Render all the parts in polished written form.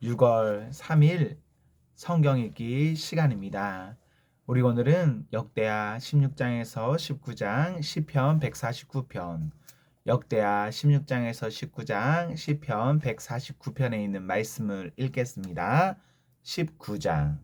6월 3일 성경 읽기 시간입니다. 우리 오늘은 역대하 16장에서 19장, 시편 149편, 역대하 16장에서 19장, 시편 149편에 있는 말씀을 읽겠습니다. 19장.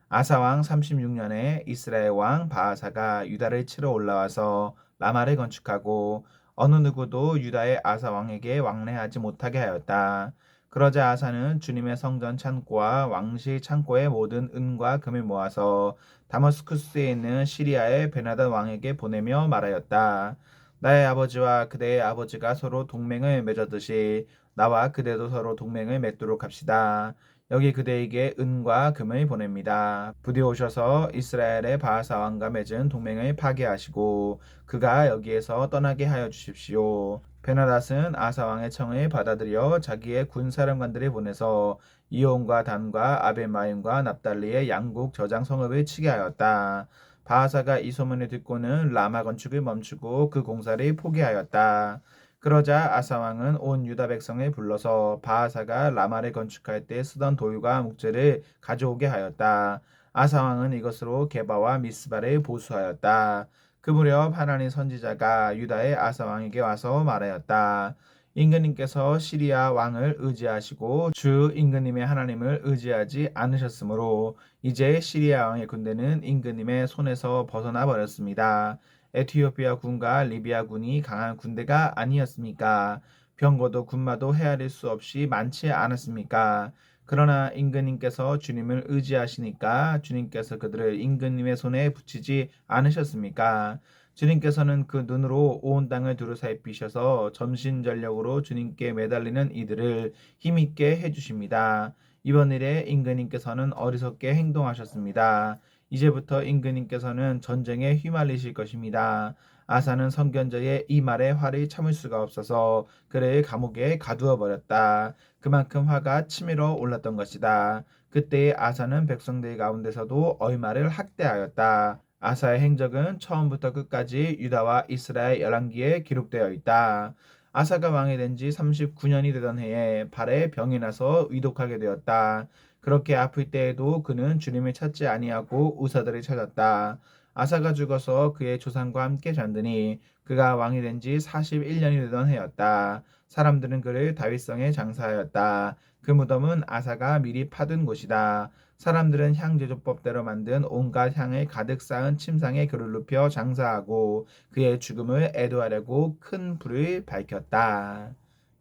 아사왕 36년에 이스라엘 왕 바하사가 유다를 치러 올라와서 라마를 건축하고 어느 누구도 유다의 아사 왕에게 왕래하지 못하게 하였다. 그러자 아사는 주님의 성전 창고와 왕실 창고의 모든 은과 금을 모아서 다마스쿠스에 있는 시리아의 베나단 왕에게 보내며 말하였다. 나의 아버지와 그대의 아버지가 서로 동맹을 맺었듯이 나와 그대도 서로 동맹을 맺도록 합시다. 여기 그대에게 은과 금을 보냅니다. 부디 오셔서 이스라엘의 바하사 왕과 맺은 동맹을 파괴하시고 그가 여기에서 떠나게 하여 주십시오. 베나닷은 아사 왕의 청을 받아들여 자기의 군 사령관들을 보내서 이온과 단과 아벨마임과 납달리의 양국 저장 성읍을 치게 하였다. 바하사가 이 소문을 듣고는 라마 건축을 멈추고 그 공사를 포기하였다. 그러자 아사 왕은 온 유다 백성을 불러서 바하사가 라마를 건축할 때 쓰던 돌과 묵재를 가져오게 하였다. 아사 왕은 이것으로 게바와 미스바를 보수하였다. 그 무렵 하나님 선지자가 유다의 아사 왕에게 와서 말하였다. 임금님께서 시리아 왕을 의지하시고 주 임금님의 하나님을 의지하지 않으셨으므로 이제 시리아 왕의 군대는 임금님의 손에서 벗어나 버렸습니다. 에티오피아 군과 리비아 군이 강한 군대가 아니었습니까? 병거도 군마도 헤아릴 수 없이 많지 않았습니까? 그러나 임금님께서 주님을 의지하시니까 주님께서 그들을 임금님의 손에 붙이지 않으셨습니까? 주님께서는 그 눈으로 온 땅을 두루살피셔서 전신전력으로 주님께 매달리는 이들을 힘있게 해주십니다. 이번 일에 임금님께서는 어리석게 행동하셨습니다. 이제부터 임금님께서는 전쟁에 휘말리실 것입니다. 아사는 선견자의 이 말에 화를 참을 수가 없어서 그를 감옥에 가두어 버렸다. 그만큼 화가 치밀어 올랐던 것이다. 그때의 아사는 백성들 가운데서도 얼마를 학대하였다. 아사의 행적은 처음부터 끝까지 유다와 이스라엘 열왕기에 기록되어 있다. 아사가 왕이 된 지 39년이 되던 해에 발에 병이 나서 위독하게 되었다. 그렇게 아플 때에도 그는 주님을 찾지 아니하고 의사들을 찾았다. 아사가 죽어서 그의 조상과 함께 잠드니 그가 왕이 된 지 41년이 되던 해였다. 사람들은 그를 다윗성에 장사하였다. 그 무덤은 아사가 미리 파둔 곳이다. 사람들은 향 제조법대로 만든 온갖 향을 가득 쌓은 침상에 그를 눕혀 장사하고 그의 죽음을 애도하려고 큰 불을 밝혔다.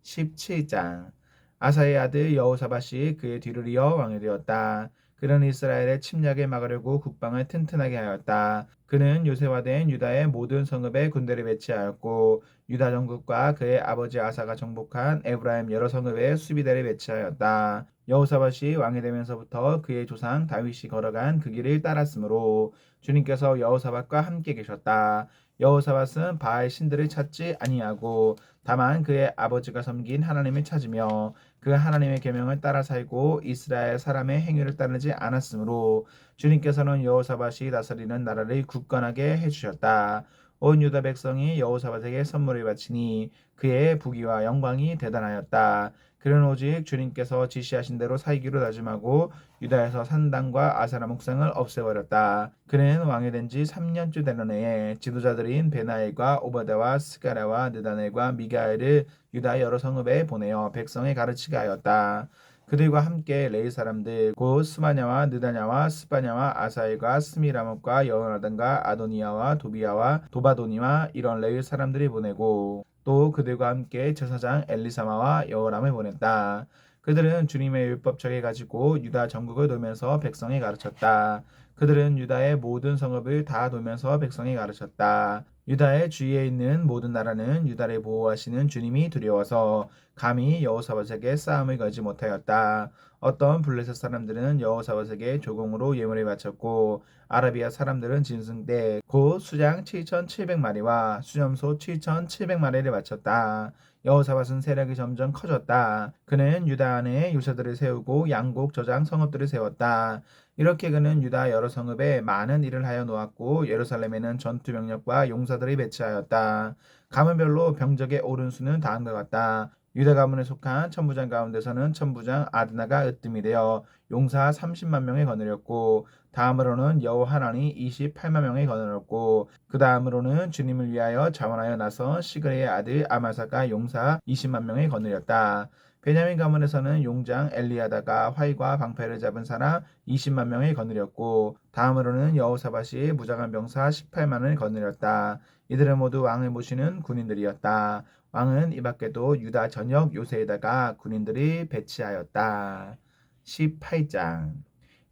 17장. 아사의 아들 여호사밧이 그의 뒤를 이어 왕이 되었다. 그는 이스라엘의 침략을 막으려고 국방을 튼튼하게 하였다. 그는 요새화된 유다의 모든 성읍에 군대를 배치하였고 유다 전국과 그의 아버지 아사가 정복한 에브라임 여러 성읍에 수비대를 배치하였다. 여호사밧이 왕이 되면서부터 그의 조상 다윗이 걸어간 그 길을 따랐으므로 주님께서 여호사밧과 함께 계셨다. 여호사밧은 바알 신들을 찾지 아니하고 다만 그의 아버지가 섬긴 하나님을 찾으며 그 하나님의 계명을 따라 살고 이스라엘 사람의 행위를 따르지 않았으므로 주님께서는 여호사밧이 다스리는 나라를 굳건하게 해주셨다. 온 유다 백성이 여호사밧에게 선물을 바치니 그의 부귀와 영광이 대단하였다. 그는 오직 주님께서 지시하신 대로 살기로 다짐하고 유다에서 산당과 아사라 목상을 없애버렸다. 그는 왕이 된 지 3년째 되는 해에 지도자들인 베나엘과 오바댜와 스가랴와 느다넬과 미가엘을 유다 여러 성읍에 보내어 백성에 가르치게 하였다. 그들과 함께 레위 사람들 곧 스마냐와 느다냐와 스바냐와 아사엘과 스미라못과 여호나단과 아도니야와 도비야와 도바도니와 이런 레위 사람들이 보내고 또 그들과 함께 제사장 엘리사마와 여호람을 보냈다. 그들은 주님의 율법책을 가지고 유다 전국을 돌면서 백성에 가르쳤다. 그들은 유다의 모든 성읍을 다 돌면서 백성에 가르쳤다. 유다의 주위에 있는 모든 나라는 유다를 보호하시는 주님이 두려워서 감히 여호사밧에게 싸움을 걸지 못하였다. 어떤 블레셋 사람들은 여호사밧에게 조공으로 예물을 바쳤고 아라비아 사람들은 짐승떼 곧 수장 7,700마리와 수염소 7,700마리를 바쳤다. 여호사밧은 세력이 점점 커졌다. 그는 유다 안에 요새들을 세우고 양곡 저장 성읍들을 세웠다. 이렇게 그는 유다 여러 성읍에 많은 일을 하여 놓았고 예루살렘에는 전투 병력과 용사들이 배치하였다. 가문별로 병적의 오른 수는 다음과 같다. 유다 가문에 속한 천부장 가운데서는 천부장 아드나가 으뜸이 되어 용사 30만 명에 거느렸고 다음으로는 여호하난이 28만 명에 거느렸고 그 다음으로는 주님을 위하여 자원하여 나선 시그레의 아들 아마사가 용사 20만 명에 거느렸다. 베냐민 가문에서는 용장 엘리야다가 활과 방패를 잡은 사람 20만 명에 거느렸고 다음으로는 여호사밧이 무장한 병사 18만을 거느렸다. 이들은 모두 왕을 모시는 군인들이었다. 왕은 이 밖에도 유다 전역 요새에다가 군인들이 배치하였다. 18장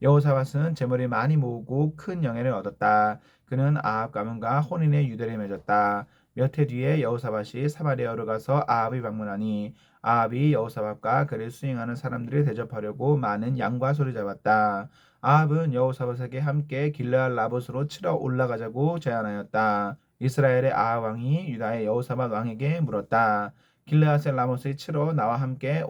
여호사밧은 재물을 많이 모으고 큰 영예를 얻었다. 그는 아합 가문과 혼인의 유대를 맺었다. 몇 해 뒤에 여호사밧이 사마리아로 가서 아합을 방문하니 아합이 여호사밧과 그를 수행하는 사람들을 대접하려고 많은 양과 소를 잡았다. 아합은 여호사밧에게 함께 길르앗 라봇으로 치러 올라가자고 제안하였다. 이스라엘의 아합 왕이 유다의 여호사밧 왕에게 물었다. 길르앗의 라못을 치러 나와 함께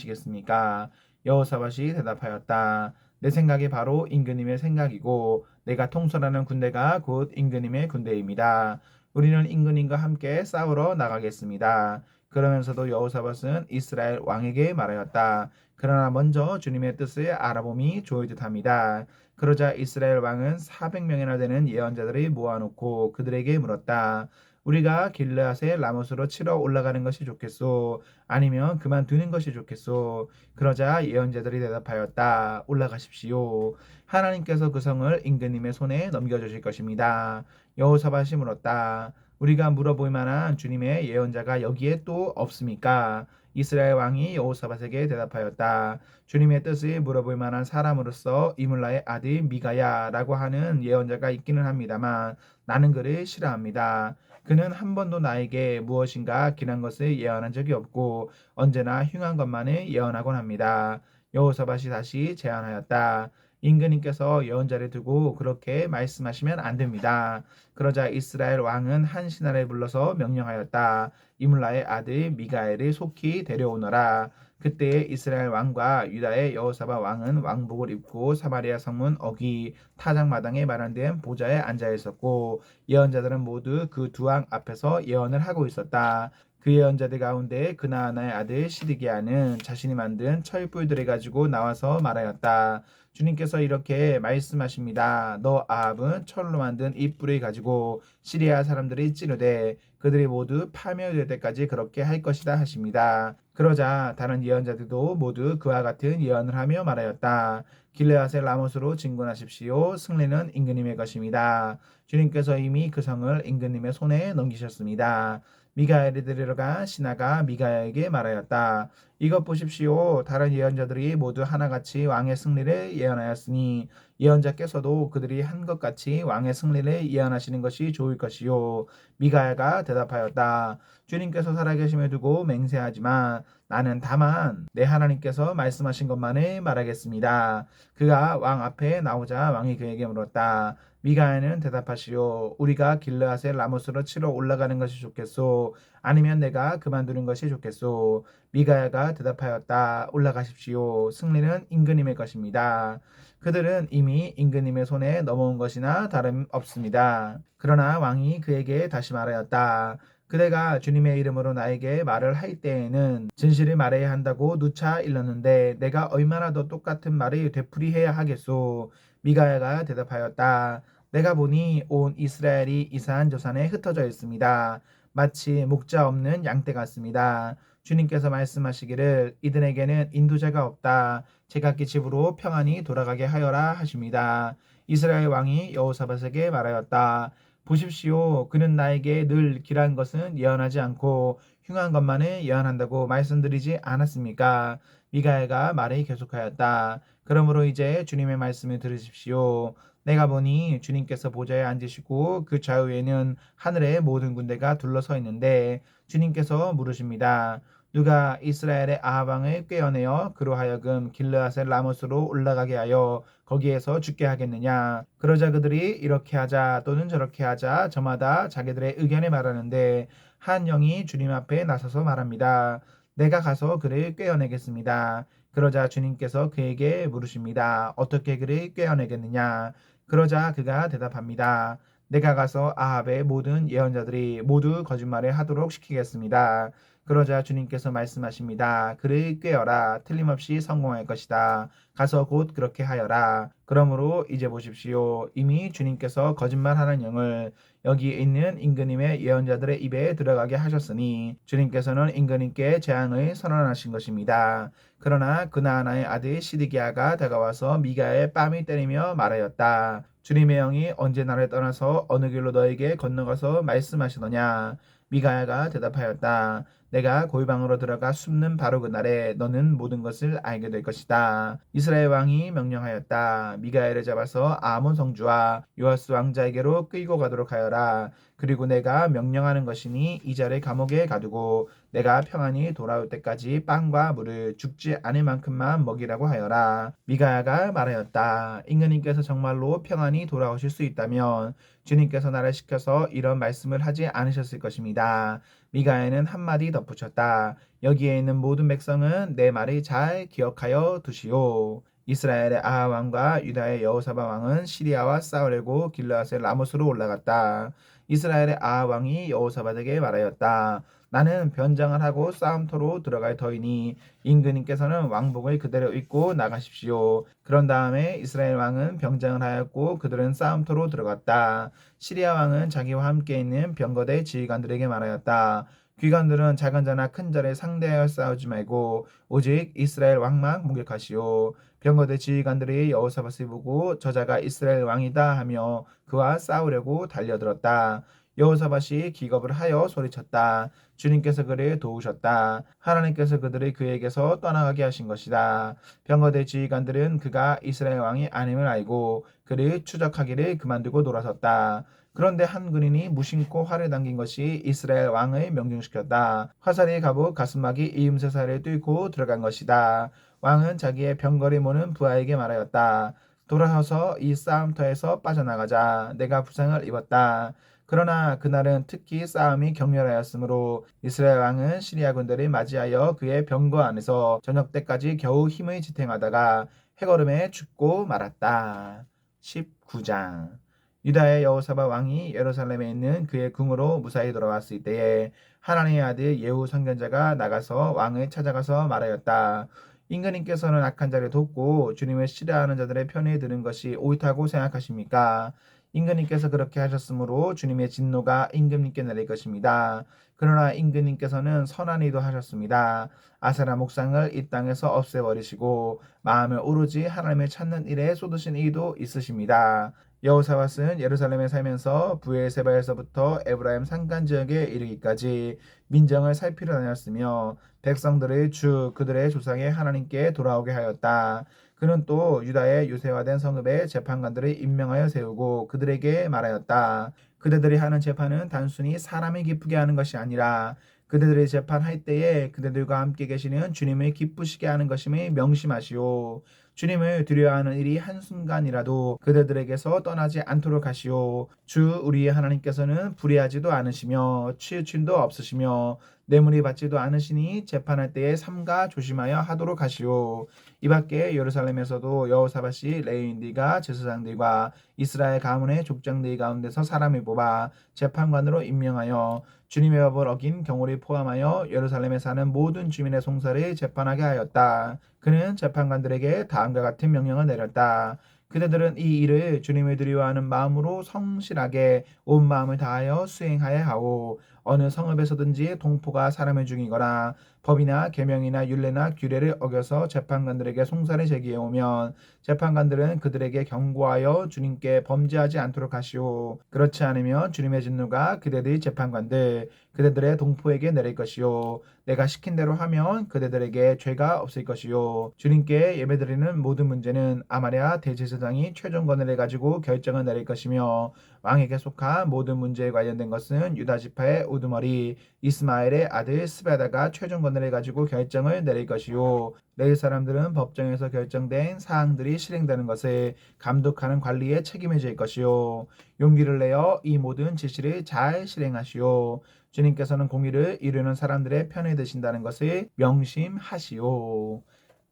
올라가시겠습니까? 여호사밧이 대답하였다. 내 생각이 바로 임금님의 생각이고 내가 통솔하는 군대가 곧 임금님의 군대입니다. 우리는 임금님과 함께 싸우러 나가겠습니다. 그러면서도 여호사밧은 이스라엘 왕에게 말하였다. 그러나 먼저 주님의 뜻을 알아봄이 좋을 듯합니다. 그러자 이스라엘 왕은 400명이나 되는 예언자들을 모아놓고 그들에게 물었다. 우리가 길르앗의 라못으로 치러 올라가는 것이 좋겠소? 아니면 그만두는 것이 좋겠소? 그러자 예언자들이 대답하였다. 올라가십시오. 하나님께서 그 성을 임금님의 손에 넘겨주실 것입니다. 여호사밧이 물었다. 우리가 물어볼 만한 주님의 예언자가 여기에 또 없습니까? 이스라엘 왕이 여호사밧에게 대답하였다. 주님의 뜻을 물어볼 만한 사람으로서 이물라의 아들 미가야라고 하는 예언자가 있기는 합니다만 나는 그를 싫어합니다. 그는 한 번도 나에게 무엇인가 기난 것을 예언한 적이 없고 언제나 흉한 것만을 예언하곤 합니다. 여호사밧이 다시 제안하였다. 임금님께서 예언자를 두고 그렇게 말씀하시면 안 됩니다. 그러자 이스라엘 왕은 한 신하를 불러서 명령하였다. 이물라의 아들 미가엘을 속히 데려오너라. 그때 이스라엘 왕과 유다의 여호사밧 왕은 왕복을 입고 사마리아 성문 어귀 타작마당에 마련된 보좌에 앉아 있었고 예언자들은 모두 그 두 왕 앞에서 예언을 하고 있었다. 그 예언자들 가운데 그나아나의 아들 시드기야는 자신이 만든 철불들을 가지고 나와서 말하였다. 주님께서 이렇게 말씀하십니다. 너 아합은 철로 만든 이 뿔을 가지고 시리아 사람들이 찌르되 그들이 모두 파멸될 때까지 그렇게 할 것이다 하십니다. 그러자 다른 예언자들도 모두 그와 같은 예언을 하며 말하였다. 길르앗의 라못으로 진군하십시오. 승리는 임금님의 것입니다. 주님께서 이미 그 성을 임금님의 손에 넘기셨습니다. 미가엘이 데려간 신하가 미가야에게 말하였다. 이것 보십시오. 다른 예언자들이 모두 하나같이 왕의 승리를 예언하였으니 예언자께서도 그들이 한 것 같이 왕의 승리를 예언하시는 것이 좋을 것이요. 미가야가 대답하였다. 주님께서 살아계심을 두고 맹세하지만 나는 다만 내 하나님께서 말씀하신 것만을 말하겠습니다. 그가 왕 앞에 나오자 왕이 그에게 물었다. 미가야는 대답하시오. 우리가 길르앗의 라못으로 치러 올라가는 것이 좋겠소? 아니면 내가 그만두는 것이 좋겠소? 미가야가 대답하였다. 올라가십시오. 승리는 임금님의 것입니다. 그들은 이미 임금님의 손에 넘어온 것이나 다름없습니다. 그러나 왕이 그에게 다시 말하였다. 그대가 주님의 이름으로 나에게 말을 할 때에는 진실을 말해야 한다고 누차 일렀는데 내가 얼마나 더 똑같은 말을 되풀이해야 하겠소? 미가야가 대답하였다. 내가 보니 온 이스라엘이 이산 저산에 흩어져 있습니다. 마치 목자 없는 양떼 같습니다. 주님께서 말씀하시기를 이들에게는 인도자가 없다. 제각기 집으로 평안히 돌아가게 하여라 하십니다. 이스라엘 왕이 여호사밧에게 말하였다. 보십시오. 그는 나에게 늘 길한 것은 예언하지 않고 흉한 것만을 예언한다고 말씀드리지 않았습니까? 미가야가 말을 계속하였다. 그러므로 이제 주님의 말씀을 들으십시오. 내가 보니 주님께서 보좌에 앉으시고 그 좌우에는 하늘의 모든 군대가 둘러서 있는데 주님께서 물으십니다. 누가 이스라엘의 아합 왕을 꾀어내어 그로 하여금 길르앗의 라못으로 올라가게 하여 거기에서 죽게 하겠느냐? 그러자 그들이 이렇게 하자 또는 저렇게 하자 저마다 자기들의 의견을 말하는데 한 영이 주님 앞에 나서서 말합니다. 내가 가서 그를 꾀어내겠습니다. 그러자 주님께서 그에게 물으십니다. 어떻게 그를 꾀어내겠느냐? 그러자 그가 대답합니다. 내가 가서 아합의 모든 예언자들이 모두 거짓말을 하도록 시키겠습니다. 그러자 주님께서 말씀하십니다. 그를 꾀어라. 틀림없이 성공할 것이다. 가서 곧 그렇게 하여라. 그러므로 이제 보십시오. 이미 주님께서 거짓말하는 영을 여기 있는 임금님의 예언자들의 입에 들어가게 하셨으니 주님께서는 임금님께 재앙을 선언하신 것입니다. 그러나 그나아나의 아들 시드기야가 다가와서 미가의 뺨을 때리며 말하였다. 주님의 영이 언제 나를 떠나서 어느 길로 너에게 건너가서 말씀하시더냐. 미가야가 대답하였다. 내가 골방으로 들어가 숨는 바로 그날에 너는 모든 것을 알게 될 것이다. 이스라엘 왕이 명령하였다. 미가엘을 잡아서 아몬 성주와 요아스 왕자에게로 끌고 가도록 하여라. 그리고 내가 명령하는 것이니 이 자를 감옥에 가두고 내가 평안히 돌아올 때까지 빵과 물을 죽지 않을 만큼만 먹이라고 하여라. 미가야가 말하였다. 임금님께서 정말로 평안히 돌아오실 수 있다면 주님께서 나를 시켜서 이런 말씀을 하지 않으셨을 것입니다. 미가야는 한마디 덧붙였다. 여기에 있는 모든 백성은 내 말을 잘 기억하여 두시오. 이스라엘의 아하 왕과 유다의 여호사밧 왕은 시리아와 싸우려고 길르앗의 라못으로 올라갔다. 이스라엘의 아하 왕이 여호사밧에게 말하였다. 나는 변장을 하고 싸움터로 들어갈 터이니 임금님께서는 왕복을 그대로 입고 나가십시오. 그런 다음에 이스라엘 왕은 병장을 하였고 그들은 싸움터로 들어갔다. 시리아 왕은 자기와 함께 있는 병거대 지휘관들에게 말하였다. 귀관들은 작은 자나 큰 자를 상대하여 싸우지 말고 오직 이스라엘 왕만 공격하시오. 병거대 지휘관들이 여호사밧을 보고 저자가 이스라엘 왕이다 하며 그와 싸우려고 달려들었다. 여호사밧이 기겁을 하여 소리쳤다. 주님께서 그를 도우셨다. 하나님께서 그들을 그에게서 떠나가게 하신 것이다. 병거대 지휘관들은 그가 이스라엘 왕이 아님을 알고 그를 추적하기를 그만두고 돌아섰다. 그런데 한 군인이 무심코 활을 당긴 것이 이스라엘 왕을 명중시켰다. 화살이 갑옷 가슴막이 이음새 사이를 뚫고 들어간 것이다. 왕은 자기의 병거리 모는 부하에게 말하였다. 돌아서서 이 싸움터에서 빠져나가자. 내가 부상을 입었다. 그러나 그날은 특히 싸움이 격렬하였으므로 이스라엘 왕은 시리아 군대를 맞이하여 그의 병거 안에서 저녁 때까지 겨우 힘을 지탱하다가 해걸음에 죽고 말았다. 19장 유다의 여호사밧 왕이 예루살렘에 있는 그의 궁으로 무사히 돌아왔을 때에 하나님의 아들 예후 선견자가 나가서 왕을 찾아가서 말하였다. 임금님께서는 악한 자를 돕고 주님을 싫어하는 자들의 편에 드는 것이 옳다고 생각하십니까? 임금님께서 그렇게 하셨으므로 주님의 진노가 임금님께 내릴 것입니다. 그러나 임금님께서는 선한 의도 하셨습니다. 아세라 목상을 이 땅에서 없애버리시고 마음을 오로지 하나님을 찾는 일에 쏟으신 의도 있으십니다. 여호사밧은 예루살렘에 살면서 브엘세바에서부터 에브라임 산간 지역에 이르기까지 민정을 살피러 다녔으며 백성들의 주 그들의 조상의 하나님께 돌아오게 하였다. 그는 또 유다의 유세화된 성읍에 재판관들을 임명하여 세우고 그들에게 말하였다. 그대들이 하는 재판은 단순히 사람을 기쁘게 하는 것이 아니라 그대들의 재판할 때에 그대들과 함께 계시는 주님을 기쁘시게 하는 것임을 명심하시오. 주님을 두려워하는 일이 한순간이라도 그대들에게서 떠나지 않도록 하시오. 주 우리의 하나님께서는 불의하지도 않으시며 치우침도 없으시며 뇌물이 받지도 않으시니 재판할 때에 삼가 조심하여 하도록 하시오. 이밖에 예루살렘에서도 여호사밧이 레위인들과 제사장들과 이스라엘 가문의 족장들 가운데서 사람을 뽑아 재판관으로 임명하여 주님의 법을 어긴 경우를 포함하여 예루살렘에 사는 모든 주민의 송사를 재판하게 하였다. 그는 재판관들에게 다음과 같은 명령을 내렸다. 그대들은 이 일을 주님을 두려워하는 마음으로 성실하게 온 마음을 다하여 수행하여 하오. 어느 성읍에서든지 동포가 사람을 죽이거나 법이나 계명이나 율례나 규례를 어겨서 재판관들에게 송사를 제기해 오면 재판관들은 그들에게 경고하여 주님께 범죄하지 않도록 하시오. 그렇지 않으면 주님의 진노가 그대들 재판관들 그대들의 동포에게 내릴 것이요. 내가 시킨 대로 하면 그대들에게 죄가 없을 것이요. 주님께 예배드리는 모든 문제는 아마랴 대제사장이 최종 권한을 가지고 결정을 내릴 것이며 왕에게 속한 모든 문제에 관련된 것은 유다 지파의 우두머리 이스마엘의 아들 스베다가 최종 권한을 가지고 결정을 내릴 것이요. 레위 사람들은 법정에서 결정된 사항들이 실행되는 것을 감독하는 관리에 책임을 질 것이요. 용기를 내어 이 모든 지시를 잘 실행하시오. 주님께서는 공의를 이루는 사람들의 편에 드신다는 것을 명심하시오.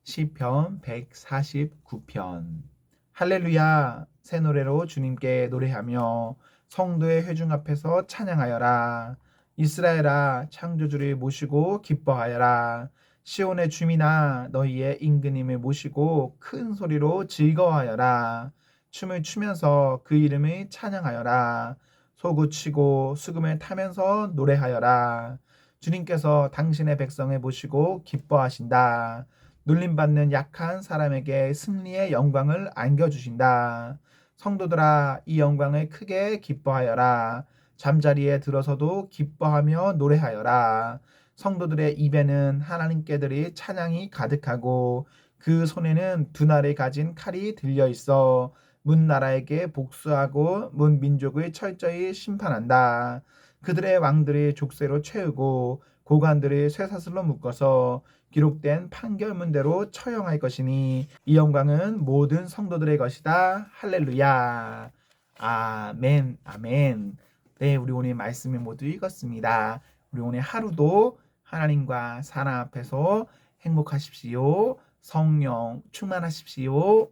시편 149편 할렐루야 새 노래로 주님께 노래하며 성도의 회중 앞에서 찬양하여라. 이스라엘아 창조주를 모시고 기뻐하여라. 시온의 주민아 너희의 임금님을 모시고 큰 소리로 즐거워하여라. 춤을 추면서 그 이름을 찬양하여라. 소구치고 수금을 타면서 노래하여라. 주님께서 당신의 백성을 모시고 기뻐하신다. 눌림받는 약한 사람에게 승리의 영광을 안겨주신다. 성도들아 이 영광을 크게 기뻐하여라. 잠자리에 들어서도 기뻐하며 노래하여라. 성도들의 입에는 하나님께들이 찬양이 가득하고 그 손에는 두 날을 가진 칼이 들려 있어 문 나라에게 복수하고 문 민족을 철저히 심판한다. 그들의 왕들을 족쇄로 채우고 고관들을 쇠사슬로 묶어서 기록된 판결문대로 처형할 것이니 이 영광은 모든 성도들의 것이다. 할렐루야. 아멘. 아멘. 네, 우리 오늘 말씀을 모두 읽었습니다. 우리 오늘 하루도 하나님과 사랑 앞에서 행복하십시오. 성령 충만하십시오.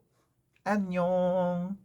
안녕.